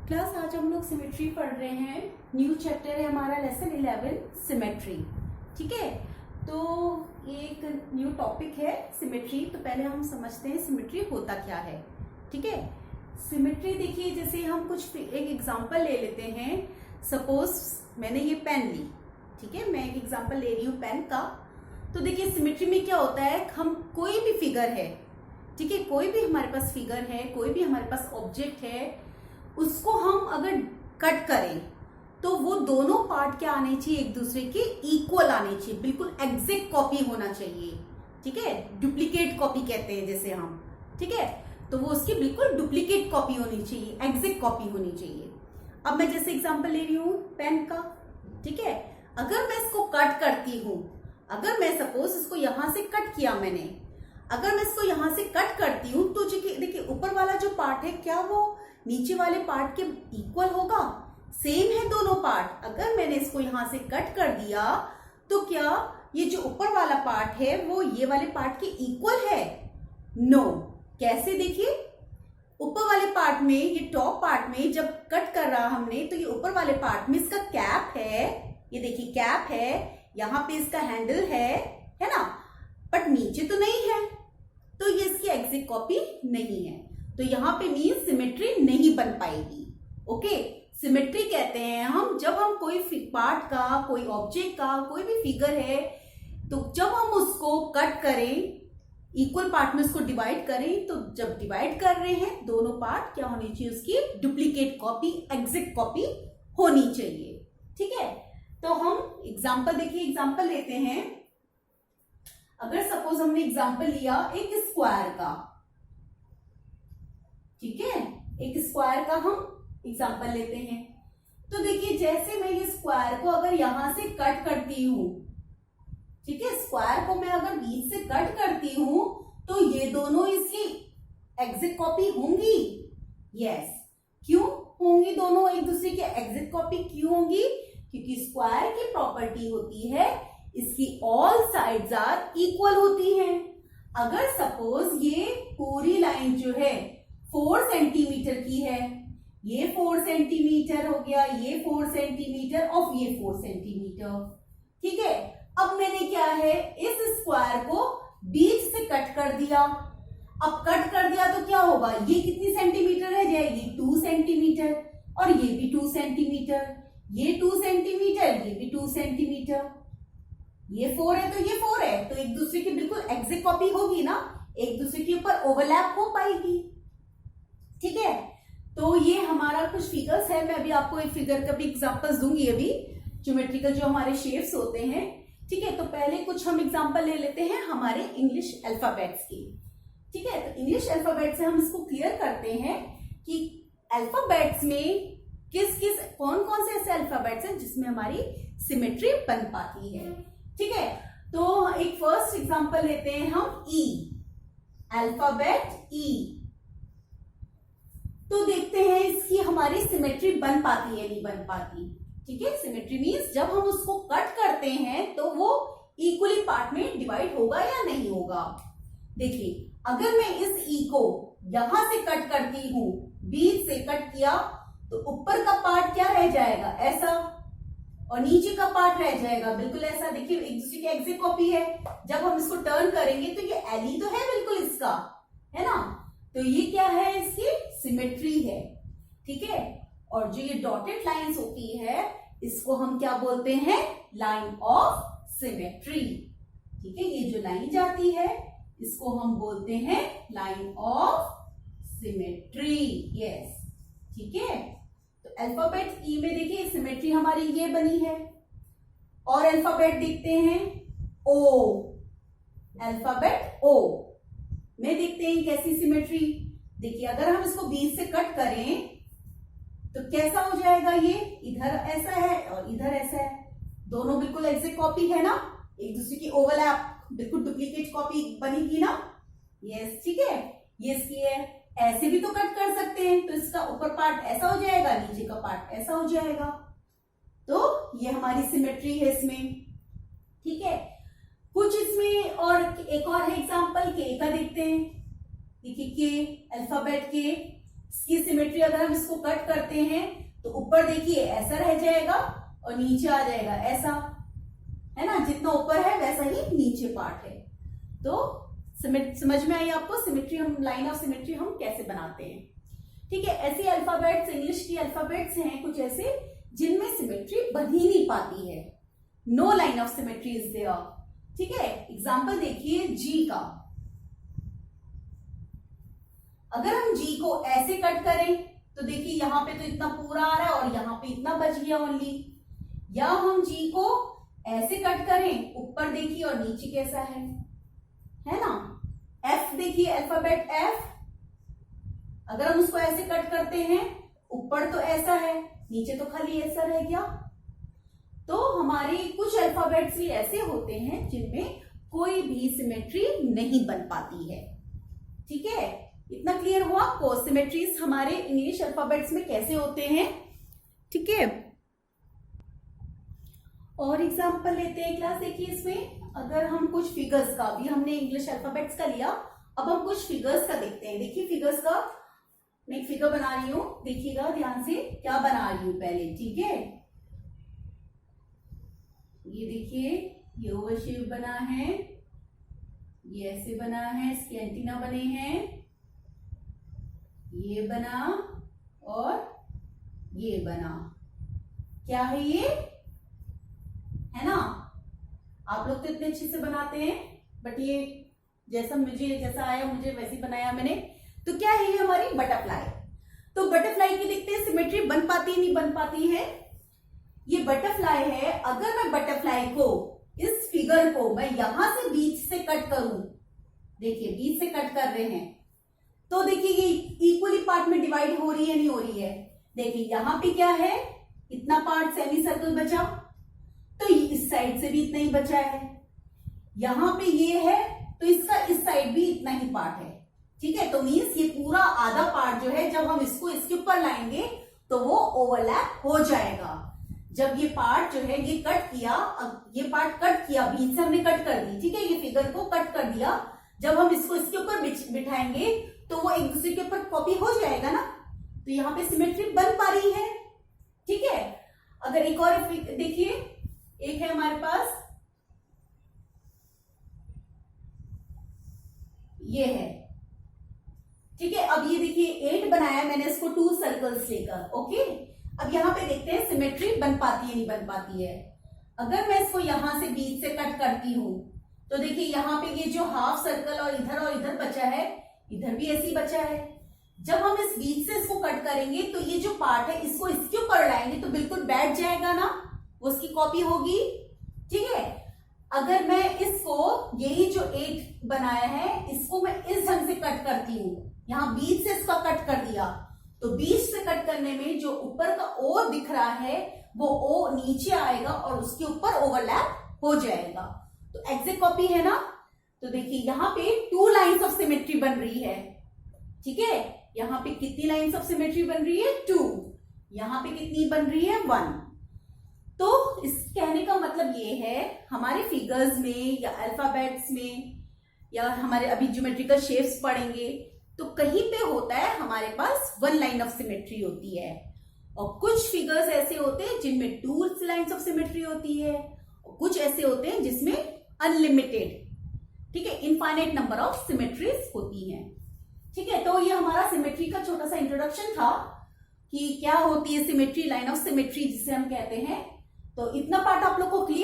Class आज हम लोग सिमेट्री पढ़ रहे हैं। न्यू चैप्टर है हमारा लेसन 11 सिमेट्री। ठीक है, तो ये एक न्यू टॉपिक है सिमेट्री। तो पहले हम समझते हैं सिमेट्री होता क्या है। ठीक है, सिमेट्री देखिए, जैसे हम कुछ एक एग्जांपल ले लेते हैं। सपोज मैंने ये पेन ली, ठीक है, मैं एक एग्जांपल ले रही हूँ पेन का। तो देखिए सिमेट्री में क्या होता है, हम कोई भी फिगर है, ठीक है, कोई भी हमारे पास फिगर है, कोई भी हमारे पास ऑब्जेक्ट है, उसको हम अगर कट करें तो वो दोनों पार्ट क्या आने चाहिए, एक दूसरे के इक्वल आने चाहिए, बिल्कुल एग्जैक्ट कॉपी होना चाहिए। ठीक है, डुप्लीकेट कॉपी कहते हैं जैसे हम, ठीक है, तो वो उसकी बिल्कुल डुप्लीकेट कॉपी होनी चाहिए, एग्जैक्ट कॉपी होनी चाहिए। अब मैं जैसे एग्जांपल ले रही हूं पेन का, ठीक है, अगर मैं इसको कट करती हूं, अगर मैं सपोज इसको यहां से कट किया मैंने, अगर मैं इसको यहां से कट करती हूं तो देखिए ऊपर वाला जो पार्ट है क्या वो नीचे वाले पार्ट के इक्वल होगा? सेम है दोनों पार्ट। अगर मैंने इसको यहां से कट कर दिया तो क्या ये जो ऊपर वाला पार्ट है वो ये वाले पार्ट के इक्वल है? नो। कैसे? देखिए ऊपर वाले पार्ट में, ये टॉप पार्ट में जब कट कर रहा हमने तो ये ऊपर वाले पार्ट में इसका कैप है, ये देखिए कैप है, यहां पे इसका हैंडल है ना, बट नीचे तो नहीं है, तो ये इसकी एग्जैक्ट कॉपी नहीं है। तो यहाँ पे मीन सिमेट्री नहीं बन पाएगी। ओके, सिमेट्री कहते हैं हम जब हम कोई पार्ट का, कोई ऑब्जेक्ट का, कोई भी फिगर है, तो जब हम उसको कट करें, इक्वल पार्ट में उसको डिवाइड करें, तो जब डिवाइड कर रहे हैं दोनों पार्ट क्या होनी चाहिए, उसकी डुप्लीकेट कॉपी, एग्जैक्ट कॉपी होनी चाहिए। ठीक है, तो हम एग्जाम्पल देखिए, एग्जाम्पल लेते हैं। अगर सपोज हमने एग्जाम्पल लिया एक स्क्वायर का, ठीक है, एक स्क्वायर का हम एग्जाम्पल लेते हैं। तो देखिए जैसे मैं ये स्क्वायर को अगर यहां से कट करती हूं, ठीक है, स्क्वायर को मैं अगर बीच से कट करती हूं तो ये दोनों इसकी एग्जैक्ट कॉपी होंगी। यस, क्यों होंगी दोनों एक दूसरे की एग्जैक्ट कॉपी? क्यों होंगी? क्योंकि स्क्वायर की प्रॉपर्टी होती है इसकी ऑल साइड्स आर इक्वल होती हैं। अगर सपोज ये पूरी लाइन जो है 4 सेंटीमीटर की है, ये 4 सेंटीमीटर हो गया, ये 4 सेंटीमीटर और ये 4 सेंटीमीटर, ठीक है। अब मैंने क्या है, इस स्क्वायर को बीच से कट कर दिया। अब कट कर दिया तो क्या होगा, ये कितनी सेंटीमीटर रह जाएगी, 2 सेंटीमीटर, और ये भी 2 सेंटीमीटर, ये 2 सेंटीमीटर, ये भी 2 सेंटीमीटर, ये 4 है तो ये 4 है, तो एक दूसरे की बिल्कुल एग्जैक्ट कॉपी होगी ना, एक दूसरे के ऊपर ओवरलैप हो पाएगी। ठीक है, तो ये हमारा कुछ फिगर्स है। मैं अभी आपको एक फिगर का भी एग्जांपल्स दूंगी अभी, ज्योमेट्रिकल जो हमारे शेप्स होते हैं। ठीक है, तो पहले कुछ हम एग्जांपल ले लेते हैं हमारे इंग्लिश अल्फाबेट्स की। ठीक है, तो इंग्लिश अल्फाबेट से हम इसको क्लियर करते हैं कि अल्फाबेट्स में कौन कौन से ऐसे अल्फाबेट्स हैं जिसमें हमारी सिमेट्री बन पाती है। ठीक है, तो एक फर्स्ट एग्जांपल लेते हैं हम ई, अल्फाबेट ई। तो देखते हैं इसकी हमारी सिमेट्री बन पाती है नहीं बन पाती। ठीक है, सिमेट्री मींस जब हम उसको कट करते हैं तो वो इक्वली पार्ट में डिवाइड होगा या नहीं होगा। देखिए अगर मैं इस ई को यहां से कट करती हूं, बीच से कट किया, तो ऊपर का पार्ट क्या रह जाएगा, ऐसा, और नीचे का पार्ट रह जाएगा बिल्कुल ऐसा। देखिए एक दूसरे की एग्जैक्ट कॉपी है। जब हम इसको टर्न करेंगे तो ये एली तो है बिल्कुल इसका, है ना, तो ये क्या है, इसकी सिमेट्री है। ठीक है, और जो ये डॉटेड लाइंस होती है इसको हम क्या बोलते हैं, लाइन ऑफ सिमेट्री। ठीक है, ये जो लाइन जाती है इसको हम बोलते हैं लाइन ऑफ सिमेट्री। यस, ठीक है, तो अल्फाबेट ई में देखिए सिमेट्री हमारी ये बनी है। और अल्फाबेट देखते हैं ओ, अल्फाबेट ओ में देखते हैं कैसी सिमेट्री। देखिए अगर हम इसको बीच से कट करें तो कैसा हो जाएगा, ये इधर ऐसा है और इधर ऐसा है, दोनों बिल्कुल एग्जैक्ट कॉपी है ना, एक दूसरे की ओवरलैप, बिल्कुल डुप्लीकेट कॉपी बनेगी ना। यस, ठीक है, ये इसकी है। ऐसे भी तो कट कर सकते हैं, तो इसका ऊपर पार्ट ऐसा हो जाएगा, नीचे का पार्ट ऐसा हो जाएगा, तो ये हमारी सिमेट्री है इसमें। ठीक है, कुछ इसमें और एक और है एग्जांपल के का देखते हैं। देखिए के, अल्फाबेट के, इसकी सिमेट्री अगर हम इसको कट करते हैं तो ऊपर देखिए ऐसा रह जाएगा और नीचे आ जाएगा ऐसा, है ना, जितना ऊपर है वैसा ही नीचे पार्ट है। तो समझ में आई आपको सिमेट्री, हम लाइन ऑफ सिमेट्री हम कैसे बनाते हैं। ठीक है, ऐसे अल्फाबेट्स, इंग्लिश की अल्फाबेट्स हैं कुछ ऐसे जिनमें सिमेट्री बन ही नहीं पाती है, no line of symmetry is there. ठीक है, एग्जाम्पल देखिए जी का। अगर हम जी को ऐसे कट करें तो देखिए यहां पे तो इतना पूरा आ रहा है और यहां पे इतना बच गया ओनली। या हम जी को ऐसे कट करें, ऊपर देखिए और नीचे कैसा है ना। एफ देखिए, अल्फाबेट एफ, अगर हम उसको ऐसे कट करते हैं, ऊपर तो ऐसा है, नीचे तो खाली ऐसा रह गया। तो हमारे कुछ अल्फाबेट्स भी ऐसे होते हैं जिनमें कोई भी सिमेट्री नहीं बन पाती है। ठीक है, इतना क्लियर हुआ आपको सिमेट्रीज हमारे इंग्लिश अल्फाबेट्स में कैसे होते हैं। ठीक है, और एग्जांपल लेते हैं क्लास। देखिए इसमें अगर हम कुछ फिगर्स का, भी हमने इंग्लिश अल्फाबेट्स का लिया, अब हम कुछ फिगर्स का देखते हैं। देखिए फिगर्स का, मैं एक फिगर बना रही हूं, देखिएगा ध्यान से क्या बना रही हूं पहले। ठीक है, ये देखिए ये ओवल शेप बना है, ये ऐसे बना है, इसके एंटीना बने हैं, ये बना और ये बना। क्या है ये, है ना। आप लोग तो इतने अच्छे से बनाते हैं, बट ये जैसा आया मुझे वैसे बनाया मैंने। तो क्या है ये हमारी बटरफ्लाई। तो बटरफ्लाई की देखते हैं सिमेट्री बन पाती नहीं बन पाती है। ये बटरफ्लाई है, अगर मैं बटरफ्लाई को, इस फिगर को मैं यहां से बीच से कट करूं, देखिए बीच से कट कर रहे हैं, तो देखिए ये इक्वली पार्ट में डिवाइड हो रही है नहीं हो रही है। देखिए यहां पे क्या है, इतना पार्ट सेमी सर्कल बचा, तो इस साइड से भी इतना ही बचा है। यहां पे ये है तो इसका इस साइड भी इतना ही पार्ट है। ठीक है, तो मीन्स ये पूरा आधा पार्ट जो है, जब हम इसको इसके ऊपर लाएंगे तो वो ओवरलैप हो जाएगा। जब ये पार्ट जो है ये कट किया, ये पार्ट कट किया, बीच से हमने कट कर दी। ठीक है, ये फिगर को कट कर दिया, जब हम इसको इसके ऊपर बिठाएंगे तो वो एक दूसरे के ऊपर कॉपी हो जाएगा ना। तो यहां पे सिमेट्री बन पा रही है। ठीक है, अगर एक और देखिए, एक है हमारे पास, ये है। ठीक है, अब ये देखिए 8 बनाया मैंने इसको 2 सर्कल्स लेकर। ओके, अब यहां पे देखते हैं सिमेट्री बन पाती है नहीं बन पाती है। अगर मैं इसको यहां से बीच से कट करती हूं तो देखिए यहां पे ये जो हाफ सर्कल और इधर बचा है, इधर भी ऐसे ही बचा है। जब हम इस बीच से इसको कट करेंगे तो ये जो पार्ट है इसको इसके ऊपर लाएंगे तो बिल्कुल बैठ जाएगा ना, वो उसकी कॉपी होगी। ठीक है, अगर मैं इसको, यही जो 8 बनाया है, इसको मैं इस ढंग से कट करती हूं, यहां बीच से इसका कट कर दिया, तो बीच से कट करने में जो ऊपर का ओ दिख रहा है वो ओ नीचे आएगा और उसके ऊपर ओवरलैप हो जाएगा। तो एग्जैक्ट कॉपी है ना। तो देखिए यहां पे 2 लाइंस ऑफ सिमेट्री बन रही है। ठीक है, यहां पे कितनी लाइंस ऑफ सिमेट्री बन रही है, 2। यहां पे कितनी बन रही है, 1। तो इस कहने का मतलब ये है, हमारे फिगर्स में या अल्फाबेट्स में या हमारे अभी ज्योमेट्रिकल शेप्स पढ़ेंगे तो कहीं पे होता है हमारे पास 1 लाइन ऑफ सिमेट्री होती है, और कुछ फिगर्स ऐसे होते हैं जिनमें 2 लाइंस ऑफ सिमेट्री होती है, और कुछ ऐसे होते हैं जिसमें अनलिमिटेड, ठीक है, इनफाइनाइट नंबर ऑफ सिमेट्रीज होती हैं। ठीक है, तो ये हमारा सिमेट्री का छोटा सा इंट्रोडक्शन था कि क्या होती है सिमेट्री, लाइन ऑफ सिमेट्री जिसे हम कहते हैं। तो इतना पार्ट आप लोग को क्लियर